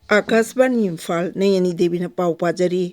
आकाशवाणी इम्फाल नयनी देवी ने पाव पाजरी।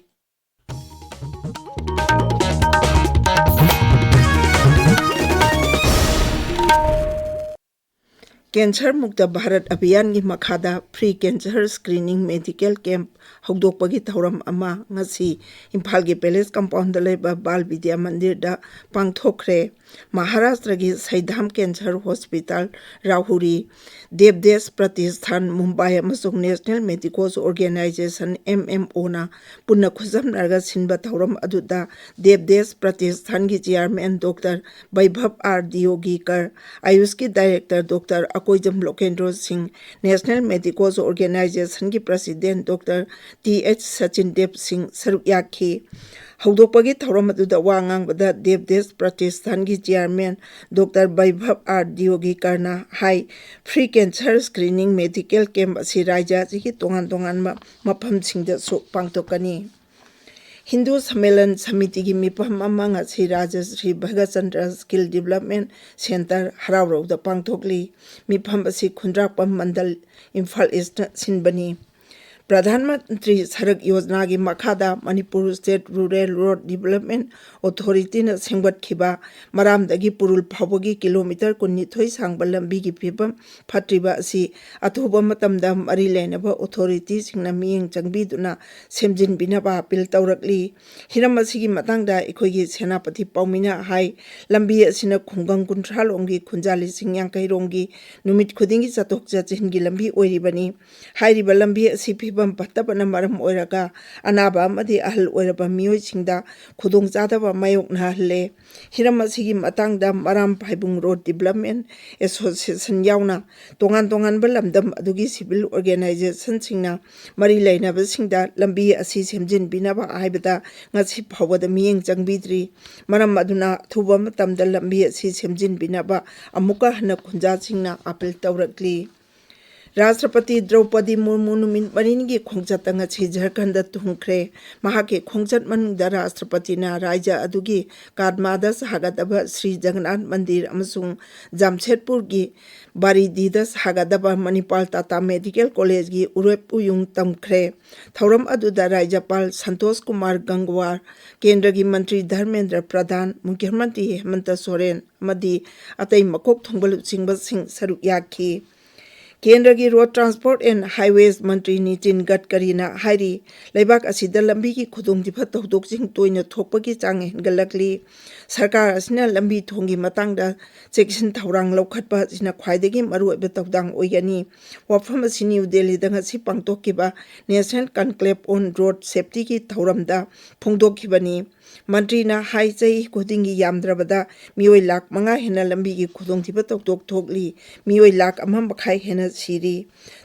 कैंसर मुक्त भारत अभियान की मखादा free cancer screening medical camp हौदोकपगी थौरम अमा ngasi इम्फाल के पैलेस कंपाउंड लेबा बाल विद्या मंदिर दा पांगथोखरे। महाराष्ट्र की सैधाम कैंसर हॉस्पिटल राहुरी देवदेश प्रतिष्ठान मुंबई अमसुंग नेशनल मेडिकल ऑर्गेनाइजेशन MMO ना पुनः खुजमनरगा सिनबा थौरम अदुदा देवदेश प्रतिष्ठान की chairman doctor Vaibhav R Diyogikar, AYUSH की director doctor Akoijam Lokendra Singh, national medical organisation की president doctor TH Sachin Dev Singh सरुक याखी। हौदोकपगी थौरम अदुदा वा ngangbada देवदेश प्रतिष्ठान की चेयरमैन डॉक्टर वैभव R दियोगीकर ना high free cancer screening medical camp असी राज्य की तोंगान तोंगान मफमसिंगदा पांगथोकनी। हिंदू सम्मेलन समिति की मिपम अमंग असी राजश्री भगतचंद्र स्किल डेवलपमेंट सेंटर हरावरौदा पांगथोकली। मिपम असी खुंद्राकपम मंडल इम्फाल ईस्ट सिनबनी। प्रधानमंत्री सड़क योजना की मखादा Manipur state rural road development authority ने सेंगबत्खिबा मरामदगी पुरुल फावगी किलोमीटर 19 सांगबा लंबी की फिबम फट्रिबा असी अथुबा मतमदा मरी लेनबा अथॉरिटी सिंगना मियेंग चंगबीदुना सेमजिनबिनबा अपील तौरकली। हिरम असिगी मतंगदा इखोगी सेनापति पौमिना हाई लंबी असिना खुंगंग कुंट्रालोंगी खुंजाली सिंग यांकैरोंगी नुमित खुदिंगी चतोक चचिनगी लंबी ओइरिबनी। हाइरिबा लंबी असि फिबम फत्तबना मरम ओइरगा अनाबा अमदि अहल ओइरबा मियोइसिंगदा खुदोंचादबा मायोकनाहले। हिरम असिगी मतंगदा मराम फाइबुंग रोड डेवलपमेंट एसोसिएशन यावना तोंगान तोंगानबा लमदम अदुगी सिविल ऑर्गेनाइजेशन सिंगना मरी लेनाबसिंगदा लंबी असि सेमजिनबिनबा हाइबदा ngasi phawada miyeng changbidri maram aduna thuba matamda lambi asi semjinbinaba amuka hana khunja singna apil tawrakli। राष्ट्रपति द्रौपदी मुर्मू नुमित मरीनी खोंचत ngasi झारखंड तुंखरे। महाके खोंचत मनुदा राष्ट्रपति ना राज्य अदुगी कादमादा सागदबा श्री जगन्नाथ मंदिर अमसुंग जामशेदपुर की बारीदीदा सागदबा मणिपाल टाटा मेडिकल कॉलेज की उरेप उयुंग तमखरे। थौरम अदुदा राज्यपाल संतोष कुमार गंगवार, केंद्र की मंत्री धर्मेंद्र प्रधान, मुख्यमंत्री हेमंत सोरेन मदी अतई मकोक थोंबल सिंह सिंह सरुक याखी। केंद्र की रोड ट्रांसपोर्ट एंड हाईवेज मंत्री नितिन गडकरी ना हाइरी लेबाक असिदा लंबी की खुदोंथिफा तौदोकसिंग तोइना थोकपगी चांग हेनगलकली। सरकार असिना लंबी थोंगी मतंगदा चेक्सिन थौरांग लौखटपा असिना ख्वाइदगी मरुओइबा तौदांग ओइगनी। वफम असि न्यू दिल्लीदा ngasi पांगथोकखिबा national conclave on road safety की थौरमदा फोंदोकखिबनी। मंत्री ना हाई चई खुदिंगी यामद्रबदा मियोइ लाख 5 हेना लंबी की खुदोंथिबा तौदोक थोकली मियोइ लाख 1.5 हेना सीरी।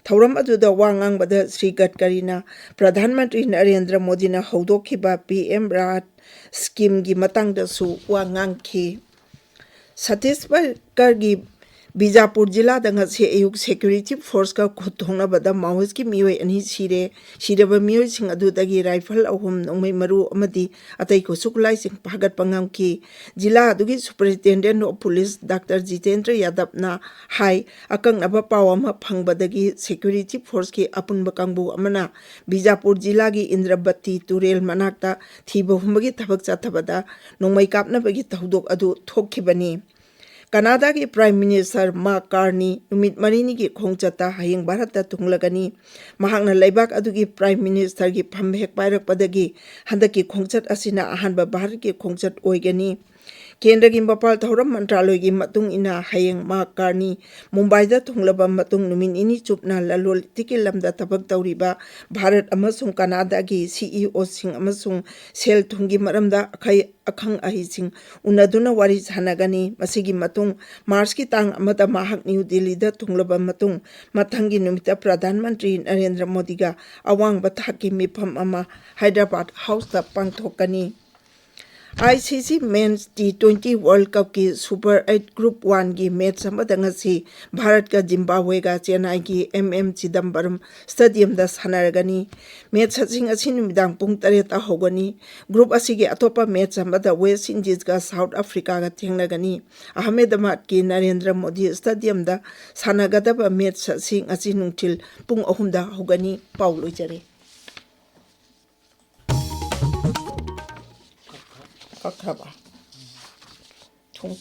थौरम अदुदा वा ngangbada श्री गडकरी ना प्रधानमंत्री नरेंद्र मोदी ना हौदोकखिबा PM राहत स्कीम की मतंगदसु वा nganखि। छत्तीसगढ़ की बीजापुर जिला ngasi अयुक सिक्योरिटी फोर्स का खुदथोंगनाबदा माओइस्ट की मियोइ अनि सीरे। सीरबा मियोइसिंग अदुदगी राइफल अहुम नोंमै मरु अमदि अतै खुसुकुलाइसिंग फागतपा ngamखि। जिला अदुगी superintendent of police doctor Jitendra Yadav ना हाई अकंगनबा पाव अमा फंगबदगी सिक्योरिटी फोर्स की अपुनबा कांगबु अमना बीजापुर जिला की इंद्रबत्ती तुरेल मनाक्ता थीबा हुमबगी थबक चथबदा नोंमैकापनाबगी थौदोक अदु थोकखिबनी। कनाडा की प्राइम मिनिस्टर मार्क कार्नी नुमित मरीनी की खोंचता हयेंग भारत तुंगलगनी। महांगना लेबाक अदुगी प्राइम मिनिस्टर की फम हेक पायरकपदगी हंदकी खोंचत असिना अहानबा भारत की खोंचत ओइगनी। केंद्र की मपाल थौरम मंत्रालय की मतुंग इना हयेंग मार्क कार्नी मुंबईदा थुंगलबा मतुंग नुमित इनी चुपना ललोल तिकी लमदा थबक तौरिबा भारत अमसुंग कनाडा की CEO सिंग अमसुंग सेल थुंगी मरमदा अखंग अहिसिंग उनदुना वारी सानगनी। मसिगी मतुंग मार्च की तांग अमदा माहक न्यू दिल्लीदा थुंगलबा मतुंग मथंगी नुमिता प्रधानमंत्री नरेंद्र मोदी का अवांग बथाकी मिफम अमा हैदराबाद हाउस दा पांगथोकनी। ICC Men's T20 World Cup की Super 8 Group 1 की मैच अमदंगसी भारत का जिम्बाब्वे का चेन्नई की MM चिदम्बरम स्टेडियम दा सानरगनी मैच हसिंग असि नुमिदांग पुंग 3 होगनी ग्रुप असि के अतोपा मैच अमदा वेस्ट इंडीज का साउथ अफ्रीका का थेंगनगनी अहमदाबाद की नरेंद्र मोदी स्टेडियम दा सानगदब मैच हसिंग असि नुंथिल पुंग 3 दा होगनी पाउ लोइजरे Kakraba. Tung